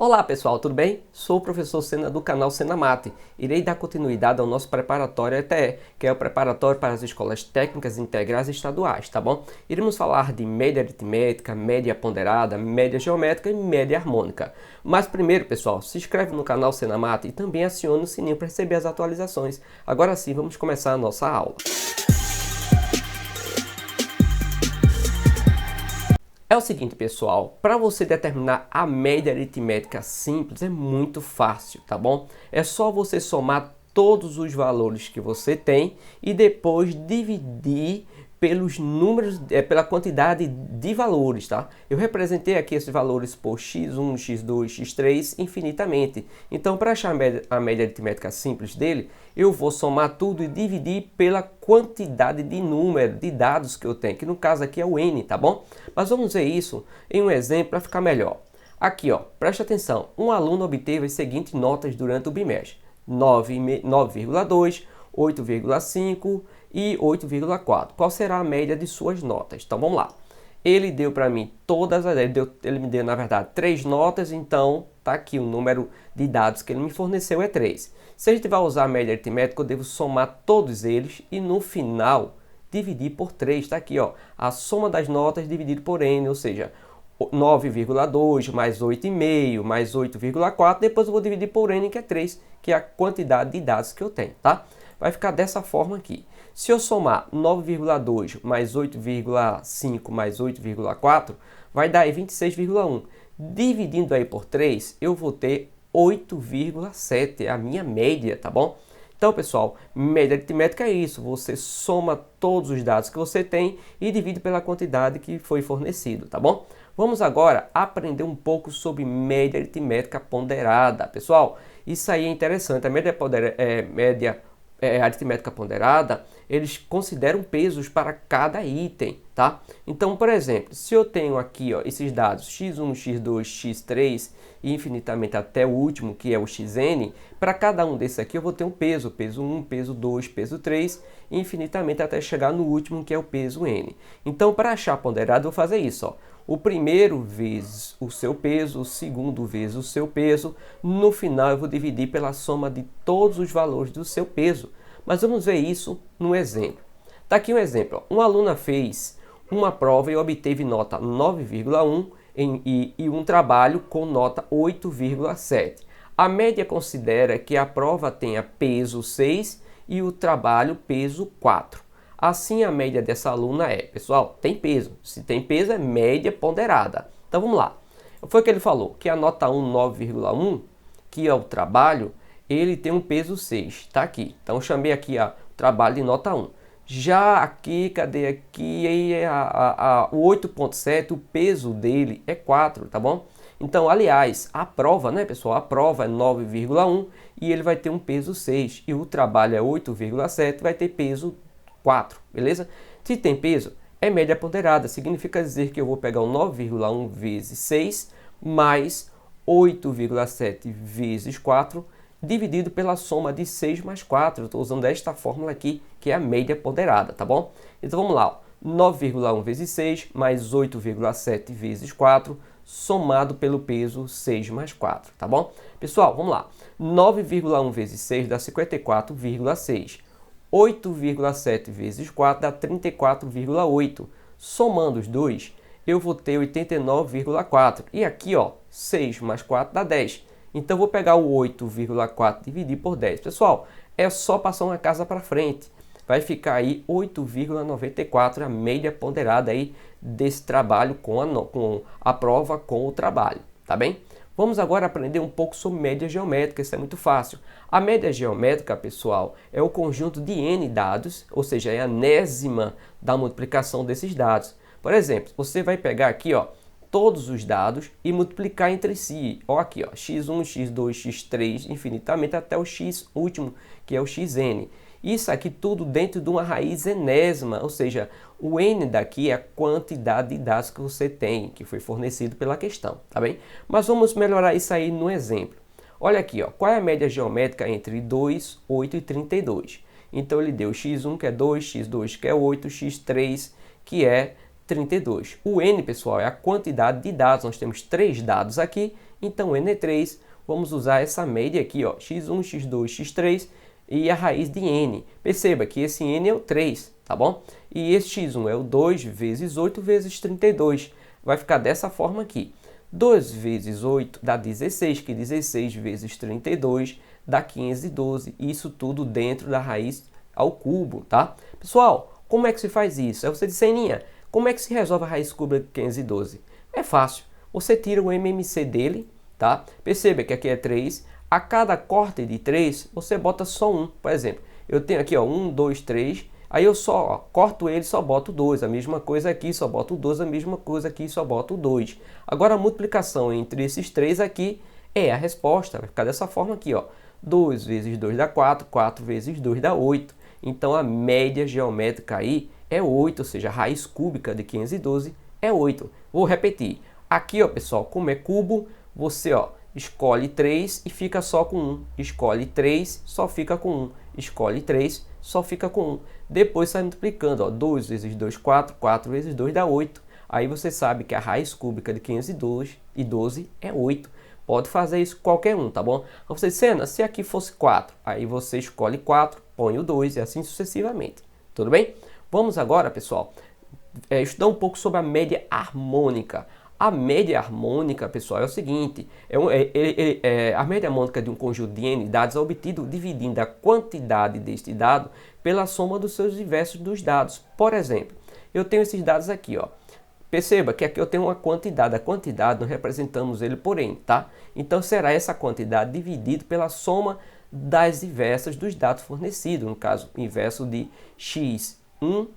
Olá pessoal, tudo bem? Sou o professor Sena do canal Senamate. Irei dar continuidade ao nosso preparatório ETE, que é o preparatório para as escolas técnicas integrais estaduais, tá bom? Iremos falar de média aritmética, média ponderada, média geométrica e média harmônica. Mas primeiro, pessoal, se inscreve no canal Senamate e também acione o sininho para receber as atualizações. Agora sim, vamos começar a nossa aula. É o seguinte, pessoal, para você determinar a média aritmética simples é muito fácil, tá bom? É só você somar todos os valores que você tem e depois dividir pelos números, pela quantidade de valores, tá? Eu representei aqui esses valores por x1, x2, x3 infinitamente. Então, para achar a média aritmética simples dele, eu vou somar tudo e dividir pela quantidade de número, de dados que eu tenho, que no caso aqui é o n, tá bom? Mas vamos ver isso em um exemplo para ficar melhor. Aqui, ó, preste atenção. Um aluno obteve as seguintes notas durante o bimestre: 9,2, 8,5 e 8,4. Qual será a média de suas notas? Então vamos lá. Ele deu para mim todas as... Ele me deu, na verdade, 3 notas, então tá aqui o número de dados que ele me forneceu é 3. Se a gente vai usar a média aritmética, eu devo somar todos eles e no final dividir por 3. Está aqui, ó, a soma das notas dividido por n, ou seja, 9,2 mais 8,5 mais 8,4, depois eu vou dividir por n, que é 3, que é a quantidade de dados que eu tenho, tá? Vai ficar dessa forma aqui. Se eu somar 9,2 mais 8,5 mais 8,4, vai dar aí 26,1. Dividindo aí por 3, eu vou ter 8,7, é a minha média, tá bom? Então, pessoal, média aritmética é isso. Você soma todos os dados que você tem e divide pela quantidade que foi fornecido, tá bom? Vamos agora aprender um pouco sobre média aritmética ponderada. Pessoal, isso aí é interessante. A média aritmética ponderada, eles consideram pesos para cada item, tá? Então, por exemplo, se eu tenho aqui, ó, esses dados x1, x2, x3 e infinitamente até o último, que é o xn, para cada um desses aqui eu vou ter um peso, peso 1, peso 2, peso 3, e infinitamente até chegar no último, que é o peso n. Então, para achar ponderado, eu vou fazer isso, ó. O primeiro vezes o seu peso, o segundo vezes o seu peso. No final eu vou dividir pela soma de todos os valores do seu peso. Mas vamos ver isso no exemplo. Está aqui um exemplo. Uma aluna fez uma prova e obteve nota 9,1 e um trabalho com nota 8,7. A média considera que a prova tenha peso 6 e o trabalho peso 4. Assim, a média dessa aluna é, pessoal, tem peso. Se tem peso, é média ponderada. Então, vamos lá. Foi o que ele falou, que a nota 1, 9,1, que é o trabalho, ele tem um peso 6. Está aqui. Então, eu chamei aqui o trabalho de nota 1. Já aqui, cadê aqui? O 8,7, o peso dele é 4, tá bom? Então, aliás, a prova, né, pessoal? A prova é 9,1 e ele vai ter um peso 6. E o trabalho é 8,7, vai ter peso 4, beleza? Se tem peso, é média ponderada. Significa dizer que eu vou pegar o 9,1 vezes 6 mais 8,7 vezes 4 dividido pela soma de 6 mais 4. Eu estou usando esta fórmula aqui, que é a média ponderada, tá bom? Então vamos lá, 9,1 vezes 6 mais 8,7 vezes 4 somado pelo peso 6 mais 4, tá bom? Pessoal, vamos lá. 9,1 vezes 6 dá 54,6. 8,7 vezes 4 dá 34,8. Somando os dois, eu vou ter 89,4. E aqui, ó, 6 mais 4 dá 10. Então, eu vou pegar o 8,4 e dividir por 10. Pessoal, é só passar uma casa para frente. Vai ficar aí 8,94, a média ponderada aí desse trabalho com a prova com o trabalho, tá bem? Vamos agora aprender um pouco sobre média geométrica, isso é muito fácil. A média geométrica, pessoal, é o conjunto de n dados, ou seja, é a enésima da multiplicação desses dados. Por exemplo, você vai pegar aqui, ó, todos os dados e multiplicar entre si. Ó, aqui, ó, x1, x2, x3, infinitamente até o x último, que é o xn. Isso aqui tudo dentro de uma raiz enésima, ou seja, o n daqui é a quantidade de dados que você tem, que foi fornecido pela questão, tá bem? Mas vamos melhorar isso aí no exemplo. Olha aqui, ó, qual é a média geométrica entre 2, 8 e 32? Então, ele deu x1, que é 2, x2, que é 8, x3, que é 32. O n, pessoal, é a quantidade de dados. Nós temos 3 dados aqui Então, N3, vamos usar essa média aqui, ó, x1, x2, x3 e a raiz de n. Perceba que esse n é o 3, tá bom? E esse x1 é o 2 vezes 8 vezes 32. Vai ficar dessa forma aqui. 2 vezes 8 dá 16, que 16 vezes 32 dá 512. Isso tudo dentro da raiz ao cubo, tá? Pessoal, como é que se faz isso? Aí você diz, Seninha, como é que se resolve a raiz cúbica de 512? É fácil. Você tira o MMC dele, tá? Perceba que aqui é 3. A cada corte de 3, você bota só um. Por exemplo, eu tenho aqui, ó, 1, 2, 3. Aí eu só corto ele, só boto 2. A mesma coisa aqui, só boto 2. A mesma coisa aqui, só boto 2. Agora a multiplicação entre esses 3 aqui é a resposta. Vai ficar dessa forma aqui, ó. 2 vezes 2 dá 4. 4 vezes 2 dá 8. Então a média geométrica aí é 8. Ou seja, a raiz cúbica de 512 é 8. Vou repetir. Aqui, ó, pessoal, como é cubo, você, ó, escolhe 3 e fica só com 1. Escolhe 3, só fica com 1. Escolhe 3, só fica com 1. Depois sai multiplicando, ó, 2 vezes 2, 4. 4 vezes 2 dá 8. Aí você sabe que a raiz cúbica de 512 é 8. Pode fazer isso qualquer um, tá bom? Então você diz, Sena, se aqui fosse 4, aí você escolhe 4, põe o 2 e assim sucessivamente. Tudo bem? Vamos agora, pessoal, estudar um pouco sobre a média harmônica. A média harmônica, pessoal, é o seguinte, a média harmônica de um conjunto de n dados é obtido dividindo a quantidade deste dado pela soma dos seus diversos dos dados. Por exemplo, eu tenho esses dados aqui, ó. Perceba que aqui eu tenho uma quantidade, a quantidade nós representamos ele por n, tá? Então será essa quantidade dividida pela soma das diversas dos dados fornecidos, no caso, o inverso de x1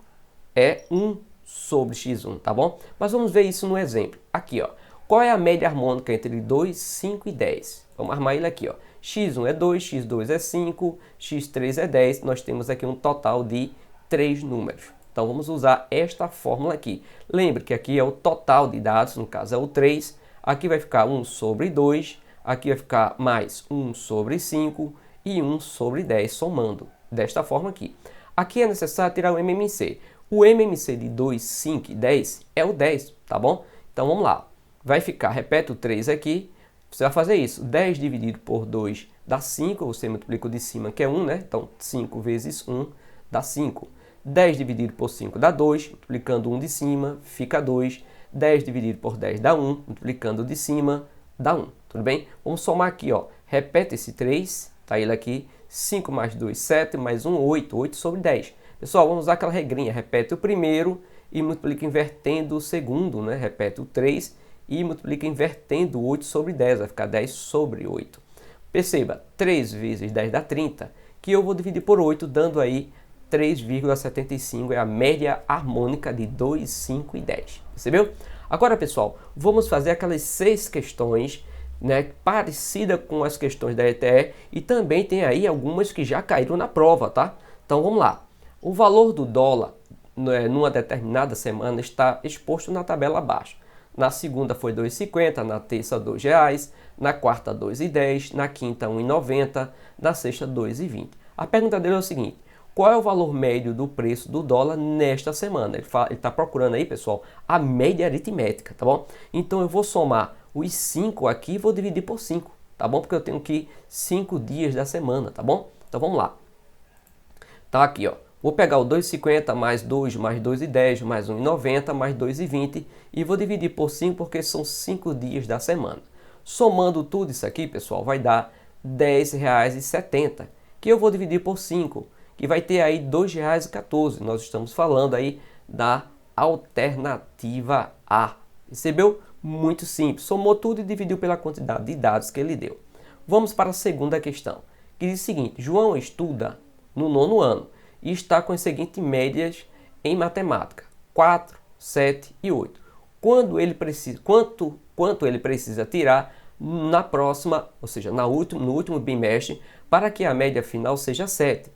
é 1 sobre x1, tá bom? Mas vamos ver isso no exemplo. Aqui, ó. Qual é a média harmônica entre 2, 5 e 10? Vamos armar ele aqui, ó. x1 é 2, x2 é 5, x3 é 10. Nós temos aqui um total de 3 números. Então vamos usar esta fórmula aqui. Lembre que aqui é o total de dados, no caso é o 3. Aqui vai ficar 1 sobre 2. Aqui vai ficar mais 1 sobre 5 e 1 sobre 10, somando desta forma aqui. Aqui é necessário tirar o MMC. O MMC de 2, 5 e 10 é o 10, tá bom? Então vamos lá. Vai ficar, repete o 3 aqui. Você vai fazer isso. 10 dividido por 2 dá 5. Você multiplica o de cima, que é 1, né? Então 5 vezes 1 dá 5. 10 dividido por 5 dá 2. Multiplicando 1 de cima, fica 2. 10 dividido por 10 dá 1. Multiplicando o de cima, dá 1. Tudo bem? Vamos somar aqui, ó. Repete esse 3. Tá ele aqui. 5 mais 2, 7. Mais 1, 8. 8 sobre 10. Pessoal, vamos usar aquela regrinha, repete o primeiro e multiplica invertendo o segundo, né? Repete o 3 e multiplica invertendo o 8 sobre 10, vai ficar 10 sobre 8. Perceba, 3 vezes 10 dá 30, que eu vou dividir por 8, dando aí 3,75, é a média harmônica de 2, 5 e 10. Percebeu? Agora, pessoal, vamos fazer aquelas 6 questões, né, parecida com as questões da ETE, e também tem aí algumas que já caíram na prova, tá? Então, vamos lá. O valor do dólar numa determinada semana está exposto na tabela abaixo. Na segunda foi R$ 2,50, na terça R$ 2,00, na quarta R$ 2,10, na quinta R$ 1,90, na sexta R$ 2,20. A pergunta dele é o seguinte, qual é o valor médio do preço do dólar nesta semana? Ele está procurando aí, pessoal, a média aritmética, tá bom? Então eu vou somar os 5 aqui e vou dividir por 5, tá bom? Porque eu tenho aqui 5 dias da semana, tá bom? Então vamos lá. Tá aqui, ó. Vou pegar o 2,50 mais 2, mais 2,10, mais 1,90, mais 2,20 e vou dividir por 5 porque são 5 dias da semana. Somando tudo isso aqui, pessoal, vai dar R$ 10,70, que eu vou dividir por 5, que vai ter aí R$ 2,14. Nós estamos falando aí da alternativa A. Percebeu? Muito simples. Somou tudo e dividiu pela quantidade de dados que ele deu. Vamos para a segunda questão, que diz o seguinte, João estuda no 9º ano e está com as seguintes médias em matemática, 4, 7 e 8. Quanto ele precisa tirar na próxima, ou seja, no último bimestre, para que a média final seja 7.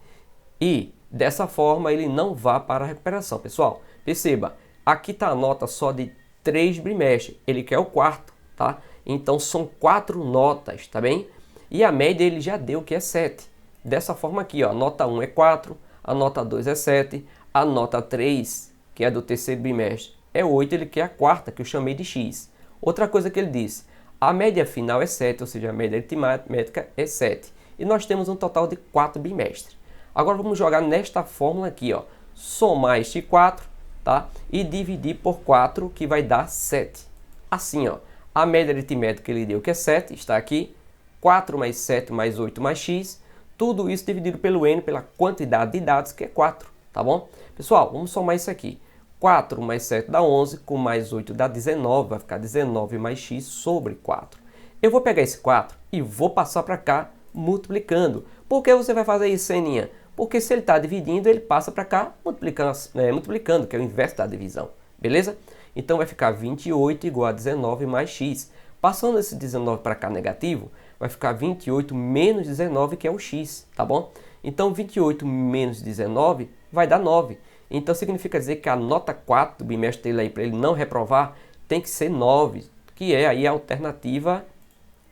E, dessa forma, ele não vá para a recuperação. Pessoal, perceba, aqui está a nota só de 3 bimestres, ele quer o quarto, tá? Então, são 4 notas, tá bem? E a média ele já deu, que é 7. Dessa forma aqui, ó, a nota 1 é 4, a nota 2 é 7, a nota 3, que é do terceiro bimestre, é 8, ele quer a quarta, que eu chamei de X. Outra coisa que ele disse, A média final é 7, ou seja, a média aritmética é 7. E nós temos um total de 4 bimestres. Agora vamos jogar nesta fórmula aqui, ó. Somar este 4, tá? E dividir por 4, que vai dar 7. Assim, ó, a média aritmética que ele deu, que é 7, está aqui. 4 mais 7 mais 8 mais x. Tudo isso dividido pelo n, pela quantidade de dados, que é 4, tá bom? Pessoal, vamos somar isso aqui. 4 mais 7 dá 11, com mais 8 dá 19, vai ficar 19 mais x sobre 4. Eu vou pegar esse 4 e vou passar para cá multiplicando. Por que você vai fazer isso, Seninha? Porque se ele está dividindo, ele passa para cá multiplicando, que é o inverso da divisão, beleza? Então vai ficar 28 igual a 19 mais x. Passando esse 19 para cá negativo, vai ficar 28 menos 19, que é o x, tá bom? Então 28 menos 19 vai dar 9. Então significa dizer que a nota 4 do bimestre dele aí, para ele não reprovar, tem que ser 9, que é aí a alternativa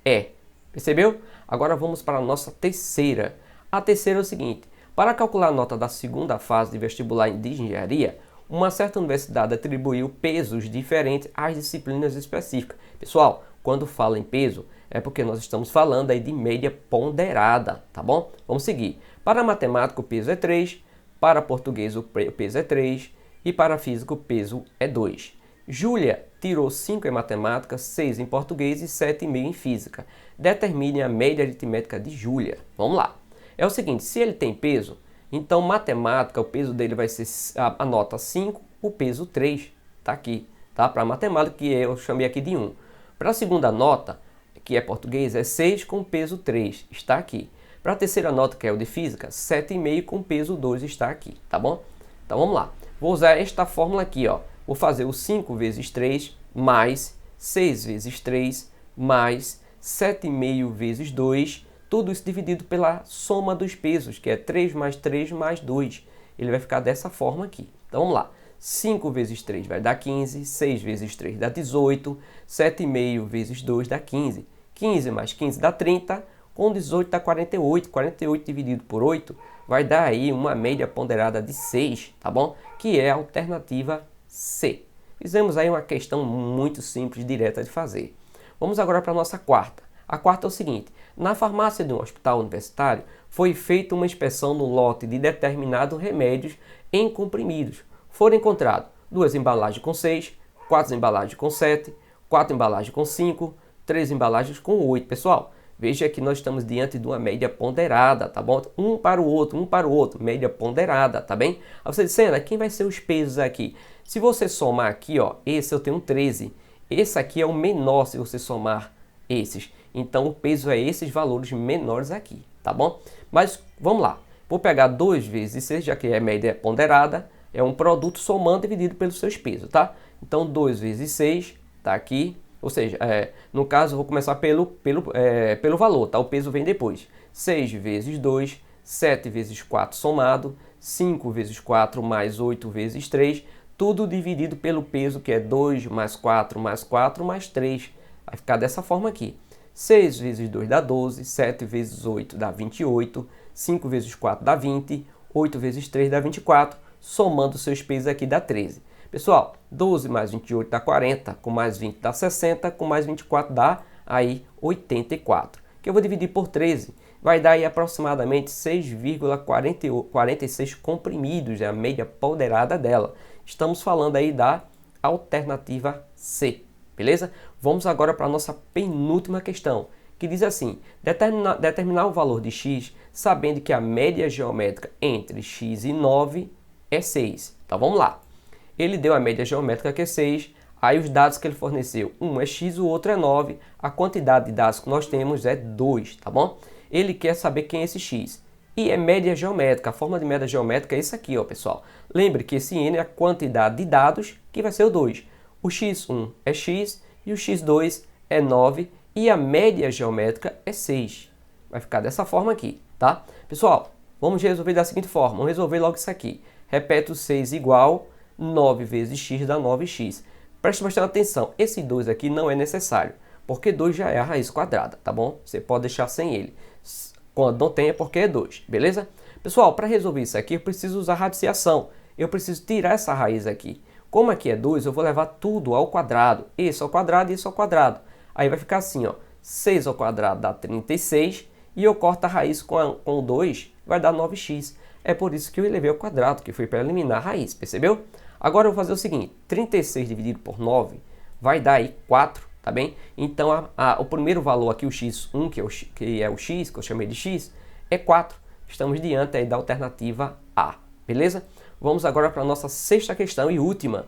E. Percebeu? Agora vamos para a nossa terceira. A terceira é o seguinte: para calcular a nota da segunda fase de vestibular de engenharia, uma certa universidade atribuiu pesos diferentes às disciplinas específicas. Pessoal, quando fala em peso, é porque nós estamos falando aí de média ponderada, tá bom? Vamos seguir. Para matemática o peso é 3, para português o peso é 3 e para física o peso é 2. Júlia tirou 5 em matemática, 6 em português e 7,5 em física. Determine a média aritmética de Júlia. Vamos lá. É o seguinte, se ele tem peso, então matemática, o peso dele vai ser a nota 5, o peso 3. Tá aqui, tá? Para matemática, que eu chamei aqui de 1. Para a segunda nota, que é português, é 6 com peso 3. Está aqui. Para a terceira nota, que é o de física, 7,5 com peso 2 está aqui, tá bom? Então vamos lá. Vou usar esta fórmula aqui, ó. Vou fazer o 5 vezes 3 mais 6 vezes 3 mais 7,5 vezes 2, tudo isso dividido pela soma dos pesos, que é 3 mais 3 mais 2. Ele vai ficar dessa forma aqui. Então vamos lá. 5 vezes 3 vai dar 15, 6 vezes 3 dá 18, 7,5 vezes 2 dá 15. 15 mais 15 dá 30, com 18 dá 48. 48 dividido por 8 vai dar aí uma média ponderada de 6, tá bom? Que é a alternativa C. Fizemos aí uma questão muito simples, direta de fazer. Vamos agora para a nossa quarta. A quarta é o seguinte: na farmácia de um hospital universitário foi feita uma inspeção no lote de determinados remédios em comprimidos. Foram encontrados 2 embalagens com 6, 4 embalagens com 7, 4 embalagens com 5, 3 embalagens com 8. Pessoal, veja que nós estamos diante de uma média ponderada, tá bom? Um para o outro, média ponderada, tá bem? Aí você diz, Sena, quem vai ser os pesos aqui? Se você somar aqui, ó, esse eu tenho 13. Esse aqui é o menor se você somar esses. Então o peso é esses valores menores aqui, tá bom? Mas vamos lá. Vou pegar 2 vezes 6, já que é média ponderada. É um produto somando dividido pelos seus pesos, tá? Então 2 vezes 6, tá aqui. Ou seja, no caso eu vou começar pelo valor, tá? O peso vem depois. 6 vezes 2, 7 vezes 4 somado, 5 vezes 4 mais 8 vezes 3, tudo dividido pelo peso, que é 2 mais 4 mais 4 mais 3. Vai ficar dessa forma aqui. 6 vezes 2 dá 12, 7 vezes 8 dá 28, 5 vezes 4 dá 20, 8 vezes 3 dá 24, somando seus pesos aqui dá 13. Pessoal, 12 mais 28 dá 40, com mais 20 dá 60, com mais 24 dá aí 84. Que eu vou dividir por 13, vai dar aí aproximadamente 6,46 comprimidos, é a média ponderada dela. Estamos falando aí da alternativa C, beleza? Vamos agora para a nossa penúltima questão, que diz assim: determinar o valor de x, sabendo que a média geométrica entre x e 9 é 6. Então vamos lá. Ele deu a média geométrica que é 6, aí os dados que ele forneceu, um é x, o outro é 9, a quantidade de dados que nós temos é 2, tá bom? Ele quer saber quem é esse x. E é média geométrica, a forma de média geométrica é isso aqui, ó, pessoal. Lembre que esse n é a quantidade de dados, que vai ser o 2. O x1 é x e o x2 é 9 e a média geométrica é 6. Vai ficar dessa forma aqui, tá? Pessoal, vamos resolver da seguinte forma, vamos resolver logo isso aqui. Repete o 6 igual 9 vezes x dá 9x. Preste bastante atenção, esse 2 aqui não é necessário, porque 2 já é a raiz quadrada, tá bom? Você pode deixar sem ele. Quando não tem é porque é 2, beleza? Pessoal, para resolver isso aqui eu preciso usar radiciação. Eu preciso tirar essa raiz aqui. Como aqui é 2, eu vou levar tudo ao quadrado. Esse ao quadrado e esse ao quadrado. Aí vai ficar assim, ó, 6 ao quadrado dá 36 e eu corto a raiz com o 2, vai dar 9x. É por isso que eu elevei ao quadrado, que foi para eliminar a raiz, percebeu? Agora eu vou fazer o seguinte, 36 dividido por 9 vai dar aí 4, tá bem? Então o primeiro valor aqui, o x1, que é o x, que eu chamei de x, é 4. Estamos diante aí da alternativa A, beleza? Vamos agora para a nossa sexta questão e última.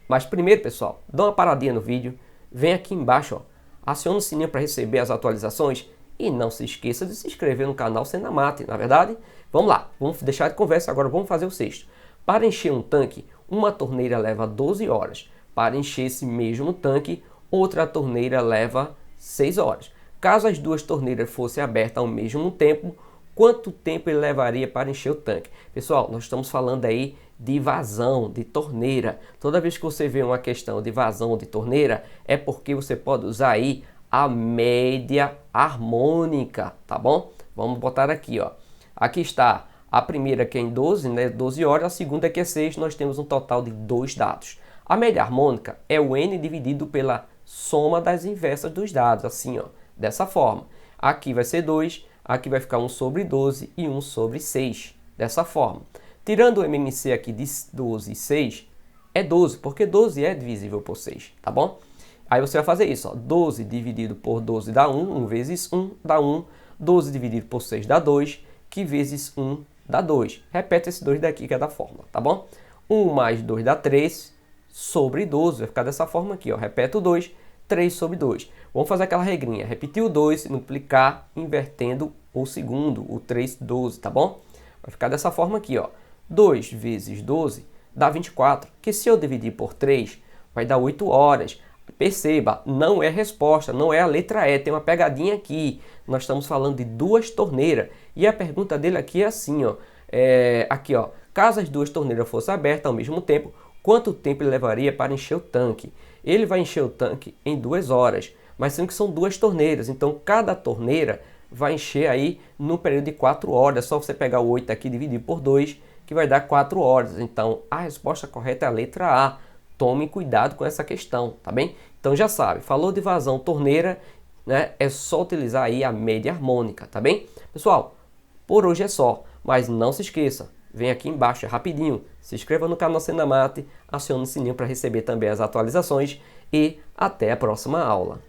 Mas primeiro, pessoal, dá uma paradinha no vídeo, vem aqui embaixo, ó, aciona o sininho para receber as atualizações e não se esqueça de se inscrever no canal Senamate, na verdade? Vamos lá, vamos deixar de conversa, agora vamos fazer o sexto. Para encher um tanque, uma torneira leva 12 horas. Para encher esse mesmo tanque, outra torneira leva 6 horas. Caso as duas torneiras fossem abertas ao mesmo tempo, quanto tempo ele levaria para encher o tanque? Pessoal, nós estamos falando aí de vazão, de torneira. Toda vez que você vê uma questão de vazão de torneira, é porque você pode usar aí a média harmônica, tá bom? Vamos botar aqui, ó. Aqui está a primeira que é em 12, né, 12 horas, a segunda que é 6, nós temos um total de 2 dados. A média harmônica é o n dividido pela soma das inversas dos dados, assim, ó, dessa forma. Aqui vai ser 2, aqui vai ficar 1 sobre 12 e 1 sobre 6, dessa forma. Tirando o MMC aqui de 12 e 6, é 12, porque 12 é divisível por 6, tá bom? Aí você vai fazer isso, ó, 12 dividido por 12 dá 1, 1 vezes 1 dá 1, 12 dividido por 6 dá 2, que vezes 1 dá 2. Repete esse 2 daqui que é da fórmula, tá bom? 1 mais 2 dá 3 sobre 12, vai ficar dessa forma aqui, ó, repete o 2, 3 sobre 2. Vamos fazer aquela regrinha, repetir o 2, multiplicar, invertendo o segundo, o 3, 12, tá bom? Vai ficar dessa forma aqui, ó, 2 vezes 12 dá 24, que se eu dividir por 3, vai dar 8 horas. Perceba, não é resposta, não é a letra E, tem uma pegadinha aqui. Nós estamos falando de duas torneiras. E a pergunta dele aqui é assim, ó. Aqui, ó. Caso as duas torneiras fossem abertas ao mesmo tempo, quanto tempo ele levaria para encher o tanque? Ele vai encher o tanque em 2 horas, mas sendo que são duas torneiras. Então, cada torneira vai encher aí no período de 4 horas. É só você pegar o 8 aqui e dividir por 2, que vai dar 4 horas. Então, a resposta correta é a letra A. Tome cuidado com essa questão, tá bem? Então já sabe, falou de vazão torneira, né? É só utilizar aí a média harmônica, tá bem? Pessoal, por hoje é só, mas não se esqueça, vem aqui embaixo, é rapidinho, se inscreva no canal Senamate, acione o sininho para receber também as atualizações e até a próxima aula.